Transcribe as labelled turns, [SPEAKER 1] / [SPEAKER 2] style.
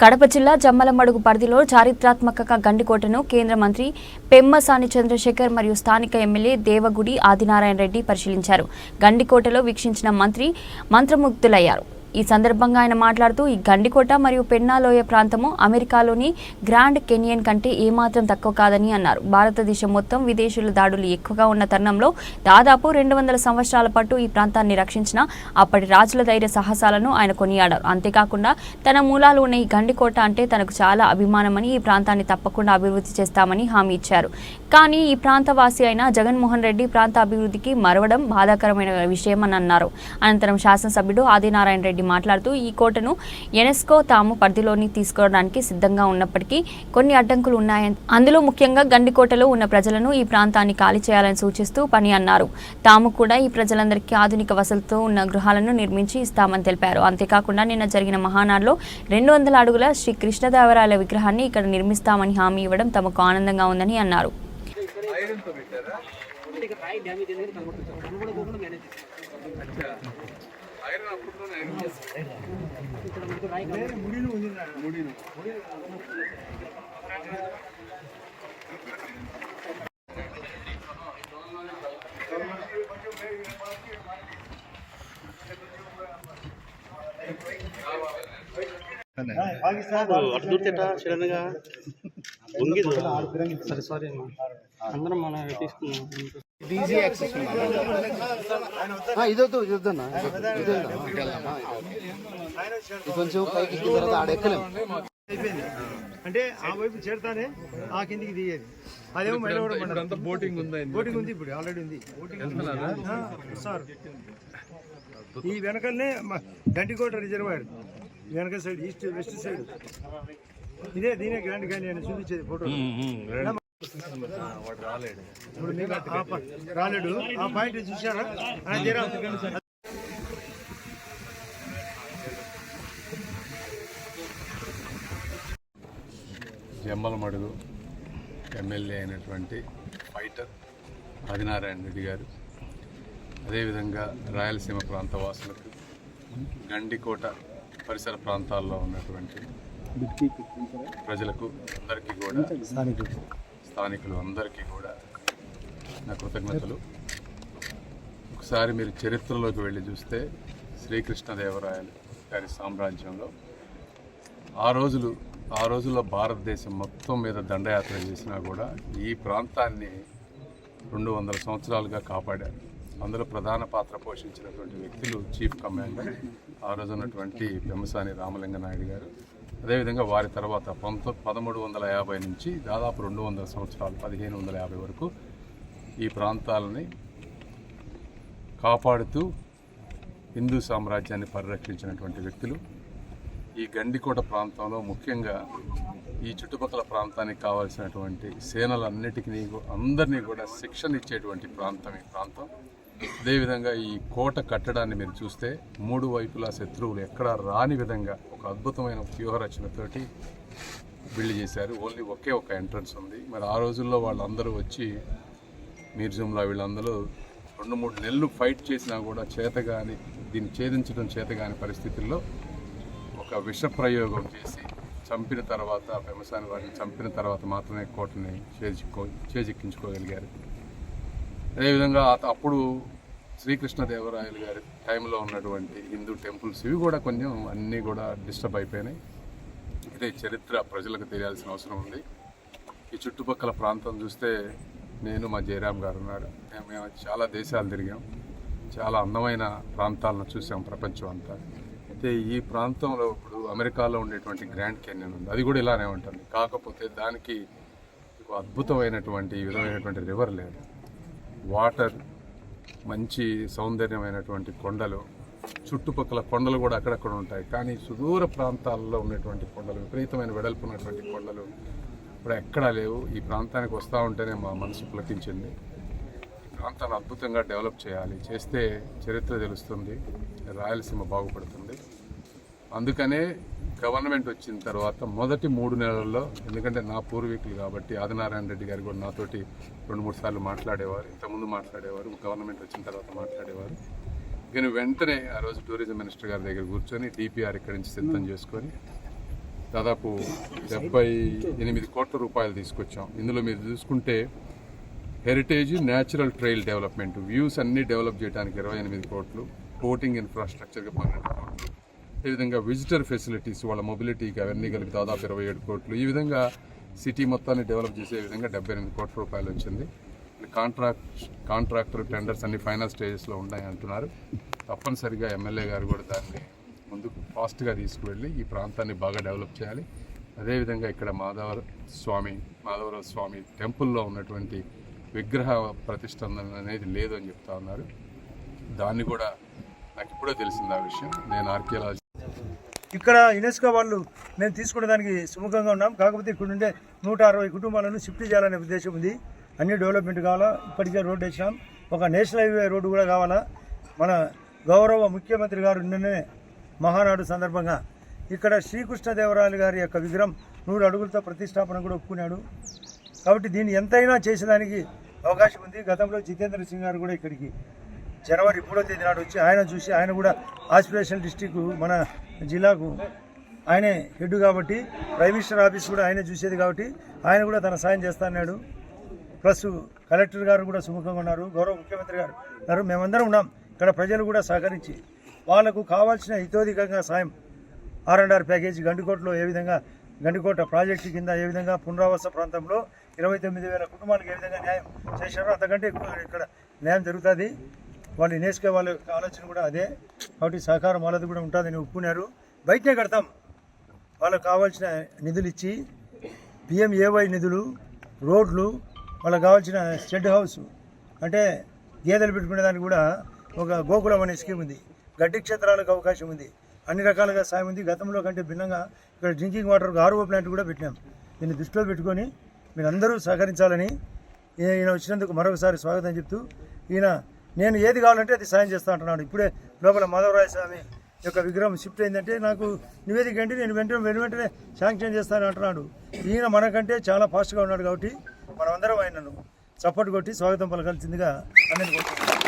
[SPEAKER 1] కడప జిల్లా జమ్మలమడుగు పరిధిలో చారిత్రాత్మక గండికోటను కేంద్ర మంత్రి పెమ్మసాని చంద్రశేఖర్ మరియు స్థానిక ఎమ్మెల్యే దేవగుడి ఆదినారాయణ రెడ్డి పరిశీలించారు. గండికోటలో వీక్షించిన మంత్రి మంత్రముగ్ధులయ్యారు. ఈ సందర్భంగా ఆయన మాట్లాడుతూ ఈ గండికోట మరియు పెన్నాలోయ ప్రాంతము అమెరికాలోని గ్రాండ్ కెనియన్ కంటే ఏమాత్రం తక్కువ కాదని అన్నారు. భారతదేశం మొత్తం విదేశీయుల దాడులు ఎక్కువగా ఉన్న తరుణంలో దాదాపు 200 సంవత్సరాల పాటు ఈ ప్రాంతాన్ని రక్షించిన అప్పటి రాజుల ధైర్య సాహసాలను ఆయన కొనియాడారు. అంతేకాకుండా తన మూలాలు ఉన్న ఈ గండికోట అంటే తనకు చాలా అభిమానమని, ఈ ప్రాంతాన్ని తప్పకుండా అభివృద్ధి చేస్తామని హామీ ఇచ్చారు. కానీ ఈ ప్రాంతవాసి అయిన జగన్మోహన్ రెడ్డి ప్రాంత అభివృద్ధికి మరవడం బాధాకరమైన విషయమని అన్నారు. అనంతరం శాసనసభ్యుడు ఆదినారాయణ రెడ్డి మాట్లాడుతూ ఈ కోటను యునెస్కో తాము పరిధిలోని తీసుకోవడానికి సిద్ధంగా ఉన్నప్పటికీ కొన్ని అడ్డంకులు ఉన్నాయని, అందులో ముఖ్యంగా గండికోటలో ఉన్న ప్రజలను ఈ ప్రాంతాన్ని ఖాళీ చేయాలని సూచిస్తూ పని అన్నారు. తాము కూడా ఈ ప్రజలందరికీ ఆధునిక వసతులతో ఉన్న గృహాలను నిర్మించి ఇస్తామని తెలిపారు. అంతేకాకుండా నిన్న జరిగిన మహానాడులో 200 అడుగుల శ్రీ కృష్ణదేవరాయల విగ్రహాన్ని ఇక్కడ నిర్మిస్తామని హామీ ఇవ్వడం తమకు ఆనందంగా ఉందని అన్నారు.
[SPEAKER 2] అటు దూరితే సడన్గా వంగి సరే సారీ అందరం మనం తీసుకున్నాం.
[SPEAKER 3] ఈజీ యాక్సెస్ ఇదొద్దన్నా కొంచెం పైకి ఎక్కిన తర్వాత ఆడ ఎక్కలేము.
[SPEAKER 4] అంటే ఆ వైపు చేరుతానే ఆ కిందికి దిగేది. అదేమో బోటింగ్ ఉంది ఇప్పుడు ఆల్రెడీ ఉంది. సార్ ఈ వెనకనే గండికోట రిజర్వాయర్ వెనక సైడ్ ఈస్ట్ వెస్ట్ సైడ్ దీనే గ్రాండ్ కానీ అని చూపించేది ఫోటో. ఇప్పుడు మీకు రాలేడు ఆ పాయింట్ చూసారా?
[SPEAKER 5] జమ్మలమడుగు ఎమ్మెల్యే అయినటువంటి ఫైటర్ ఆదినారాయణ రెడ్డి గారు, అదేవిధంగా రాయలసీమ ప్రాంత వాసులకు, గండికోట పరిసర ప్రాంతాల్లో ఉన్నటువంటి ప్రజలకు అందరికీ కూడా, స్థానికులు అందరికీ కూడా నా కృతజ్ఞతలు. ఒకసారి మీరు చరిత్రలోకి వెళ్ళి చూస్తే శ్రీకృష్ణదేవరాయలు గారి సామ్రాజ్యంలో ఆ రోజుల్లో భారతదేశం మొత్తం మీద దండయాత్ర చేసినా కూడా ఈ ప్రాంతాన్ని 200 సంవత్సరాలుగా కాపాడారు. అందులో ప్రధాన పాత్ర పోషించినటువంటి వ్యక్తులు చీఫ్ కమాండర్ ఆ రోజు ఉన్నటువంటి పెమ్మసాని రామలింగ నాయుడు గారు, అదేవిధంగా వారి తర్వాత 1350 నుంచి దాదాపు 200 సంవత్సరాలు 1550 వరకు ఈ ప్రాంతాలని కాపాడుతూ హిందూ సామ్రాజ్యాన్ని పరిరక్షించినటువంటి వ్యక్తులు. ఈ గండికోట ప్రాంతంలో ముఖ్యంగా ఈ చుట్టుపక్కల ప్రాంతానికి కావాల్సినటువంటి సేనలన్నిటికీ అందరినీ కూడా శిక్షణ ఇచ్చేటువంటి ప్రాంతం ఈ ప్రాంతం. అదేవిధంగా ఈ కోట కట్టడాన్ని మీరు చూస్తే 3 వైపులా శత్రువులు ఎక్కడా రాని విధంగా ఒక అద్భుతమైన వ్యూహరచనతోటి బిల్డ్ చేశారు. ఓన్లీ ఒకే ఒక ఎంట్రన్స్ ఉంది. మరి ఆ రోజుల్లో వాళ్ళందరూ వచ్చి మీర్జుంలా వీళ్ళందరూ 2-3 నెలలు ఫైట్ చేసినా కూడా చేతగాని, దీన్ని ఛేదించడం చేతగాని పరిస్థితుల్లో ఒక విష ప్రయోగం చేసి చంపిన తర్వాత, పెమ్మసాని వారిని చంపిన తర్వాత మాత్రమే కోటని చేజిక్కించుకోగలిగారు. అదేవిధంగా అప్పుడు శ్రీకృష్ణదేవరాయలు గారి టైంలో ఉన్నటువంటి హిందూ టెంపుల్స్ ఇవి కూడా కొంచెం అన్నీ కూడా డిస్టర్బ్ అయిపోయినాయి. ఇదే చరిత్ర ప్రజలకు తెలియాల్సిన అవసరం ఉంది. ఈ చుట్టుపక్కల ప్రాంతం చూస్తే నేను, మా జయరామ్ గారు ఉన్నారు, మేము చాలా దేశాలు తిరిగాం, చాలా అందమైన ప్రాంతాలను చూసాం ప్రపంచం అంతా. అయితే ఈ ప్రాంతంలో ఇప్పుడు అమెరికాలో ఉండేటువంటి గ్రాండ్ కెనియన్ ఉంది, అది కూడా ఇలానే ఉంటుంది. కాకపోతే దానికి అద్భుతమైనటువంటి ఈ విధమైనటువంటి రివర్ లేదు, వాటర్, మంచి సౌందర్యమైనటువంటి కొండలు, చుట్టుపక్కల కొండలు కూడా అక్కడక్కడ ఉంటాయి. కానీ సుదూర ప్రాంతాల్లో ఉన్నటువంటి కొండలు, విపరీతమైన వెడల్పు ఉన్నటువంటి కొండలు ఇప్పుడు ఎక్కడా లేవు. ఈ ప్రాంతానికి వస్తూ ఉంటేనే మా మనసు పులకించింది. ఈ ప్రాంతాన్ని అద్భుతంగా డెవలప్ చేయాలి, చేస్తే చరిత్ర తెలుస్తుంది, రాయలసీమ బాగుపడుతుంది. అందుకనే గవర్నమెంట్ వచ్చిన తర్వాత మొదటి 3 నెలల్లో, ఎందుకంటే నా పూర్వీకులు కాబట్టి ఆదినారాయణ రెడ్డి గారు కూడా నాతోటి 2-3 సార్లు మాట్లాడేవారు, ఇంతకుముందు మాట్లాడేవారు, గవర్నమెంట్ వచ్చిన తర్వాత మాట్లాడేవారు. కానీ వెంటనే ఆ రోజు టూరిజం మినిస్టర్ గారి దగ్గర కూర్చొని DPR ఇక్కడి నుంచి సిద్ధం చేసుకొని దాదాపు 78 కోట్ల రూపాయలు తీసుకొచ్చాం. ఇందులో మీరు చూసుకుంటే heritage, natural trail development, views అన్నీ డెవలప్ చేయడానికి 28 కోట్లు, బోటింగ్ ఇన్ఫ్రాస్ట్రక్చర్కి 12 కోట్లు, ఈ విధంగా విజిటర్ ఫెసిలిటీస్ వాళ్ళ మొబిలిటీకి అవన్నీ కలిపి దాదాపు 27 కోట్లు, ఈ విధంగా సిటీ మొత్తాన్ని డెవలప్ చేసే విధంగా 78 కోట్ల రూపాయలు వచ్చింది. కాంట్రాక్టర్ టెండర్స్ అన్ని ఫైనల్ స్టేజెస్లో ఉన్నాయి అంటున్నారు. తప్పనిసరిగా ఎమ్మెల్యే గారు కూడా దాన్ని ముందుకు ఫాస్ట్గా తీసుకువెళ్ళి ఈ ప్రాంతాన్ని బాగా డెవలప్ చేయాలి. అదేవిధంగా ఇక్కడ మాధవరావు స్వామి టెంపుల్లో ఉన్నటువంటి విగ్రహ ప్రతిష్టంభన అనేది లేదు అని చెప్తా ఉన్నారు. దాన్ని కూడా నాకు ఇప్పుడే తెలిసింది ఆ విషయం. నేను ఆర్కియాలజీ
[SPEAKER 4] ఇక్కడ యునెస్కో వాళ్ళు మేము తీసుకునే దానికి సుముఖంగా ఉన్నాం. కాకపోతే ఇక్కడ ఉండే 160 కుటుంబాలను షిఫ్ట్ చేయాలనే ఉద్దేశం ఉంది. అన్ని డెవలప్మెంట్ కావాలా. ఇప్పటికే రోడ్డు వేసినాం. ఒక నేషనల్ హైవే రోడ్డు కూడా కావాలా. మన గౌరవ ముఖ్యమంత్రి గారు నిన్ననే మహానాడు సందర్భంగా ఇక్కడ శ్రీకృష్ణదేవరాయలు గారి యొక్క విగ్రహం 100 అడుగులతో ప్రతిష్టాపన కూడా ఒప్పుకున్నాడు. కాబట్టి దీన్ని ఎంతైనా చేసేదానికి అవకాశం ఉంది. గతంలో జితేంద్ర సింగ్ గారు కూడా ఇక్కడికి జనవరి 3వ తేదీ నాడు వచ్చి ఆయన చూసి, ఆయన కూడా ఆస్పిరేషన్ డిస్టిక్ మన జిల్లాకు ఆయనే హెడ్ కాబట్టి ప్రైమ్ మినిస్టర్ ఆఫీస్ కూడా ఆయనే చూసేది కాబట్టి ఆయన కూడా తన సాయం చేస్తా అన్నాడు. ప్లస్ కలెక్టర్ గారు కూడా సుముఖంగా ఉన్నారు. గౌరవ ముఖ్యమంత్రి గారు మేమందరం ఉన్నాం. ఇక్కడ ప్రజలు కూడా సహకరించి వాళ్ళకు కావాల్సిన హితోధికంగా సాయం R&R ప్యాకేజీ గండికోటలో ఏ విధంగా గండికోట ప్రాజెక్టు కింద ఏ విధంగా పునరావాస ప్రాంతంలో 29,000 కుటుంబాలకు ఏ విధంగా న్యాయం చేశారో అంతకంటే ఎక్కువ ఇక్కడ న్యాయం జరుగుతుంది. వాళ్ళు యునెస్కో వాళ్ళ ఆలోచన కూడా అదే. కాబట్టి సహకారం వాళ్ళది కూడా ఉంటుందని ఒప్పుకున్నారు. బయటనే కడతాం. వాళ్ళకు కావాల్సిన నిధులు ఇచ్చి PMAY నిధులు, రోడ్లు, వాళ్ళకి కావాల్సిన షెడ్ హౌస్ అంటే గేదెలు పెట్టుకునే దానికి కూడా ఒక గోకులం అనే స్కీమ్ ఉంది. గడ్డి క్షేత్రాలకు అవకాశం ఉంది. అన్ని రకాలుగా సాయం ఉంది. గతంలో కంటే భిన్నంగా ఇక్కడ డ్రింకింగ్ వాటర్కు RO ప్లాంట్ కూడా పెట్టినాం. దీన్ని దృష్టిలో పెట్టుకొని మీరందరూ సహకరించాలని ఈయన వచ్చినందుకు మరొకసారి స్వాగతం చెప్తూ, నేను ఏది కావాలంటే అది సాయం చేస్తా అంటున్నాడు. ఇప్పుడే లోపల మాధవరాయ స్వామి యొక్క విగ్రహం షిఫ్ట్ అయిందంటే నాకు నివేదిక అంటే నేను వెంటనే శాంక్షన్ చేస్తాను అంటున్నాడు. ఈయన మనకంటే చాలా ఫాస్ట్గా ఉన్నాడు కాబట్టి మనమందరం ఆయనను సపోర్ట్ కొట్టి స్వాగతం పలకాల్సిందిగా అందరినీ కోరుతున్నాను.